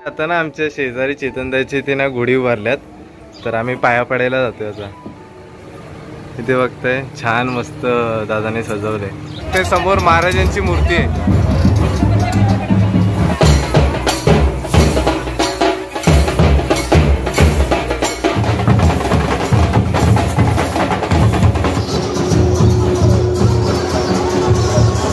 आता ना आमच्या शेजारी चेतनदाची ते ना गुढी उभारल्यात, तर आम्ही पाया पडायला जातोय. आता इथे बघताय छान मस्त दादाने सजवलंय. ते समोर महाराजांची मूर्ती आहे.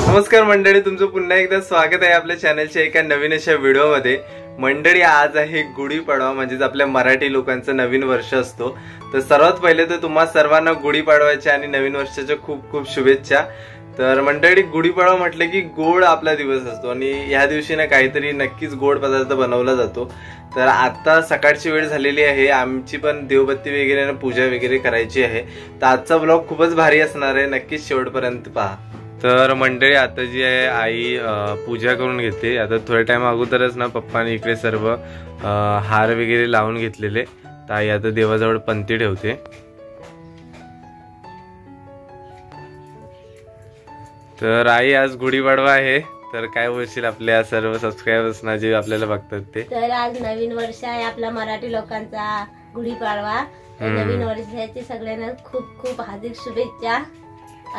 नमस्कार मंडळी, तुमचं पुन्हा एकदा स्वागत आहे आपल्या चॅनलच्या एका नवीन अशा व्हिडिओमध्ये. मंडळी, आज आहे गुढीपाडवा, म्हणजेच आपल्या मराठी लोकांचं नवीन वर्ष असतो. तर सर्वात पहिले तर तुम्हा सर्वांना गुढीपाडव्याच्या आणि नवीन वर्षाच्या खूप खूप शुभेच्छा. तर मंडळी, गुढीपाडवा म्हटलं की गोड आपला दिवस असतो आणि ह्या दिवशी ना काहीतरी नक्कीच गोड पदार्थ बनवला जातो. तर आता सकाळची वेळ झालेली आहे, आमची पण देवबत्ती वगैरे ना पूजा वगैरे करायची आहे. तर आजचा ब्लॉग खूपच भारी असणार आहे, नक्कीच शेवटपर्यंत पहा. तर मंडळी, आता जी आहे आई पूजा करून घेते. आता थोड्या टाइम अगोदरच ना पप्पाने इकडे सर्व हार वगैरे लावून घेतलेले. तर आई आता देवाजवळ पंती ठेवते. तर आई, आज गुढीपाडवा आहे, तर काय बोलशील आपल्या सर्व सबस्क्रायबर्सना जे आपल्याला बघतात ते? तर आज नवीन वर्ष आहे आपला मराठी लोकांचा गुढीपाडवा. नवीन वर्षाची सगळ्यांना खूप खूप हार्दिक शुभेच्छा.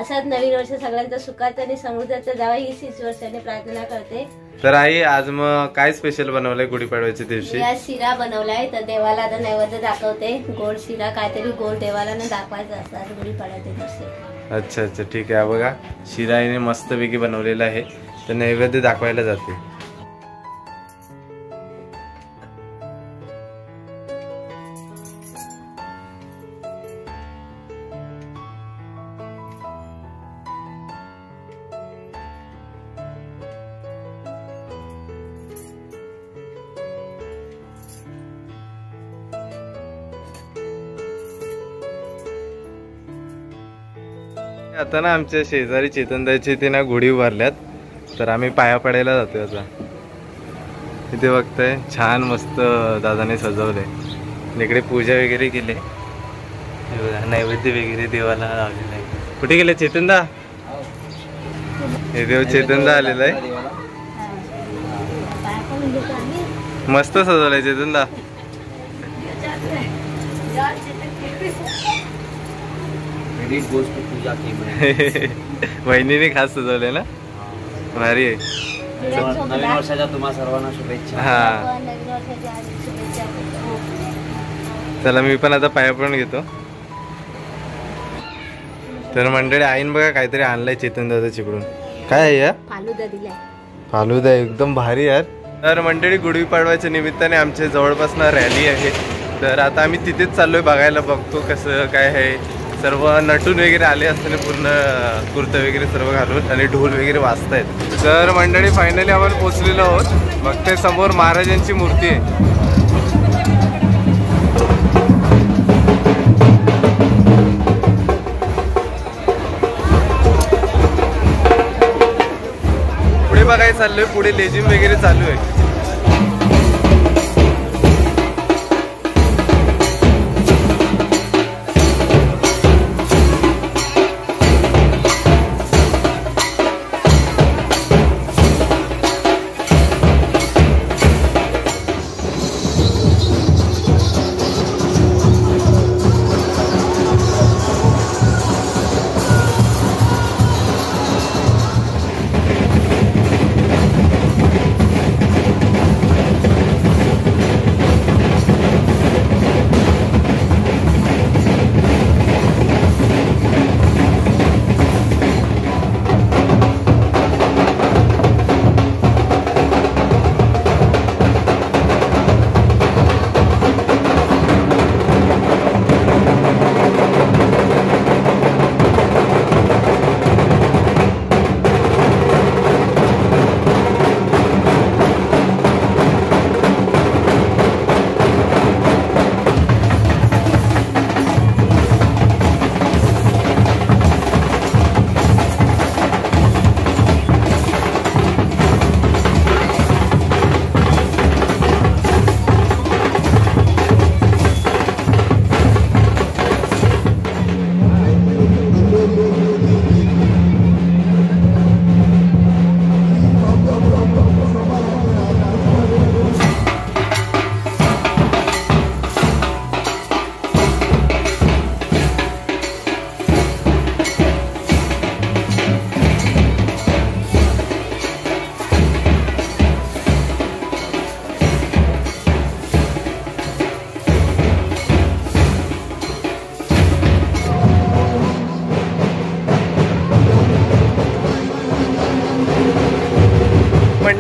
असंच नवीन वर्ष सगळ्यांचा सुखाचा आणि समृद्धीचा जावा ही ईश्वराने प्रार्थना करते. तर आई, आज मग काय स्पेशल बनवलंय गुढीपाडव्याच्या दिवशी? आज शिरा बनवलाय, तर देवाला आता नैवेद्य दाखवते. गोड शिरा, काहीतरी गोड देवाला ना दाखवायचं असतात गुढीपाडव्याच्या दिवशी. अच्छा अच्छा, ठीक आहे. बघा, शिराने मस्तपैकी बनवलेला आहे, तर नैवेद्य दाखवायला जाते. आता ना आमच्या शेजारी चेतनदाची ते ना गुढी उभारल्यात, तर आम्ही पाया पडायला जातोय. आता इथे बघताय छान मस्त दादाने सजवलंय. इकडे पूजा वगैरे केली, नैवेद्य वगैरे देवाला लावलेला आहे. कुठे गेले चेतनदा? हे देव चेतनदा आलेला आहे. मस्त सजवलंय चेतनदा. वहिनीने खास सजवले ना, भारी आहे. नवीन वर्षाच्या तुम्हा सर्वांना शुभेच्छा. हा, चला मी पण आता पाया पडून घेतो. तर मंडळी, आईन बघा काहीतरी आणलंय चेतन दादा चिकडून. काय आहे या? फालुदा दिलाय. फालुदा एकदम भारी यार. तर मंडळी, गुढीपाडव्याच्या निमित्ताने आमच्या जवळपास ना रॅली आहे, तर आता आम्ही तिथेच चाललोय बघायला. बघतो कसं काय आहे. सर्व नटून वगैरे आले असताना पूर्ण कुर्ता वगैरे सर्व घालून, आणि ढोल वगैरे वाजतायत. तर मंडळी, फायनली आपण पोहोचलेलो आहोत. मग ते समोर महाराजांची मूर्ती आहे. पुढे बघायला चाललोय, पुढे लेझिम वगैरे चालू आहे.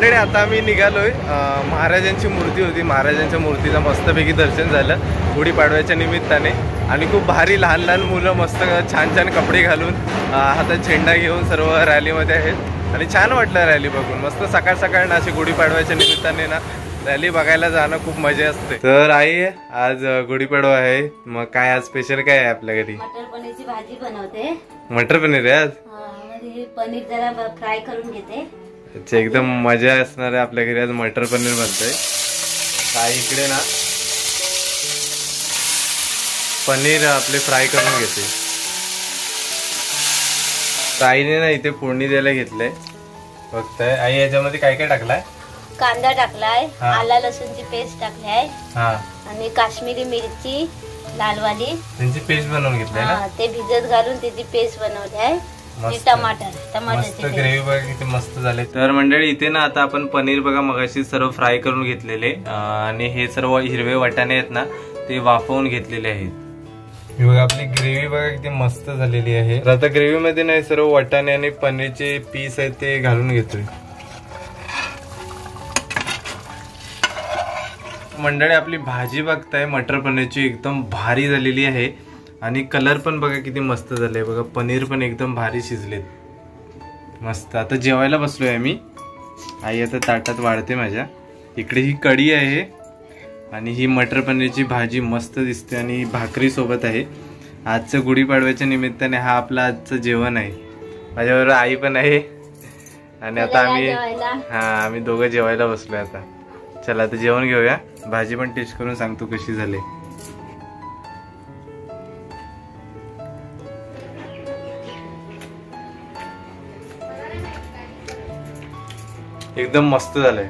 मंडळी आता आम्ही निघालोय, महाराजांची मूर्ती होती, महाराजांच्या मूर्तीचं मस्तपैकी दर्शन झालं गुढीपाडव्याच्या निमित्ताने. आणि खूप भारी लहान लहान मुलं मस्त छान छान कपडे घालून हातात झेंडा घेऊन सर्व रॅलीमध्ये आहेत. आणि छान वाटलं रॅली बघून. मस्त सकाळ सकाळ ना अशी गुढीपाडव्याच्या निमित्ताने ना रॅली बघायला जाणं खूप मजा असते. तर आई आज गुढीपाडवा आहे, मग काय आज स्पेशल काय आहे आपल्या घरी? मटर पनीरची भाजी बनवते. मटर पनीर आहे आज? पनीर जरा फ्राय करून घेते. अच्छा, एकदम मजा असणार आहे आपल्या घरी आज. मटर पनीर बनतंय. आई इकडे ना पनीर आपले फ्राय करून घेते. आईने ना इथे फोडणी द्यायला घेतलंय. बघताय आई, याच्यामध्ये काय काय टाकलाय? कांदा टाकलाय, आला लसूणची पेस्ट टाकलाय, हा, आणि काश्मीरी मिरची लालवाली त्यांची पेस्ट बनवून घेतली ना, ते भिजत घालून त्याची पेस्ट बनवली आहे. टमाटर ग्रेव्ही बघा किती मस्त झाले. तर मंडळी इथे ना आता आपण पनीर बघा मगाशी सर्व फ्राय करून घेतलेले, आणि हे सर्व हिरवे वाटाणे आहेत ना ते वाफवून घेतलेले आहेत. ही बघा आपली ग्रेव्ही बघा किती मस्त झालेली आहे. तर आता ग्रेव्ही मध्ये नाही सर्व वाटाणे आणि पनीरचे पीस आहेत ते घालून घेतोय. मंडळी आपली भाजी बघताय मटर पनीरची एकदम भारी झालेली आहे. आणि कलर पण बघा किती मस्त झाले. बघा पनीर पण एकदम भारी शिजलेत मस्त. आता जेवायला बसलोय आम्ही. आई आता ताटात वाढते माझ्या. इकडे ही कढी आहे आणि ही मटर पनीरची भाजी मस्त दिसते आणि भाकरी सोबत आहे. आजचं गुढीपाडव्याच्या निमित्ताने हा आपला आजचं जेवण आहे. माझ्याबरोबर आई पण आहे. आणि आता आम्ही दोघं जेवायला बसलोय आता. चला आता जेवण घेऊया. भाजी पण टेस्ट करून सांगतो कशी झाली. एकदम मस्त झालंय.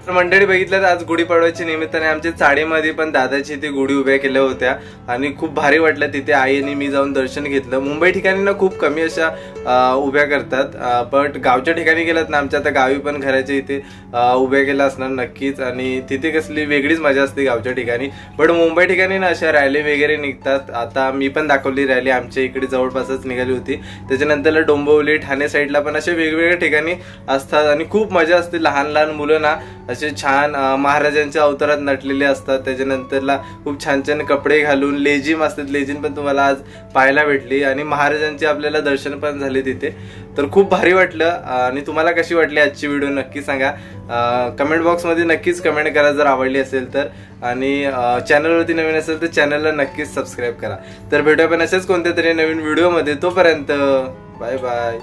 मंडळी बघितलं तर आज गुढीपाडव्याच्या निमित्ताने आमच्या चाळीमध्ये पण दादाची ते गुढी उभ्या केल्या होत्या आणि खूप भारी वाटलं. तिथे आई आणि मी जाऊन दर्शन घेतलं. मुंबई ठिकाणी ना खूप कमी अशा उभ्या करतात, पण गावच्या ठिकाणी गेलात ना, आमच्या आता गावी पण घराच्या इथे उभ्या केल्या असणार नक्कीच. आणि तिथे कसली वेगळीच मजा असते गावच्या ठिकाणी. पण मुंबई ठिकाणी ना अशा रॅली वगैरे निघतात. आता मी पण दाखवली रॅली, आमच्या इकडे जवळपासच निघाली होती. त्याच्यानंतर डोंबिवली ठाणे साईडला पण अशा वेगवेगळ्या ठिकाणी असतात आणि खूप मजा असते. लहान लहान मुलं ना असे छान महाराजांच्या अवतारात नटलेले असतात. त्याच्यानंतरला खूप छान छान कपडे घालून लेझिम असतात. लेझिम पण तुम्हाला आज पाहायला भेटली आणि महाराजांचे आपल्याला दर्शन पण झाले तिथे. तर खूप भारी वाटलं. आणि तुम्हाला कशी वाटली आजची व्हिडिओ नक्की सांगा. कमेंट बॉक्स मध्ये नक्कीच कमेंट करा जर आवडली असेल तर. आणि चॅनलवरती नवीन असेल तर चॅनलला नक्कीच सबस्क्राईब करा. तर भेटूया पण असेच कोणत्या तरी नवीन व्हिडिओ मध्ये. तोपर्यंत बाय बाय.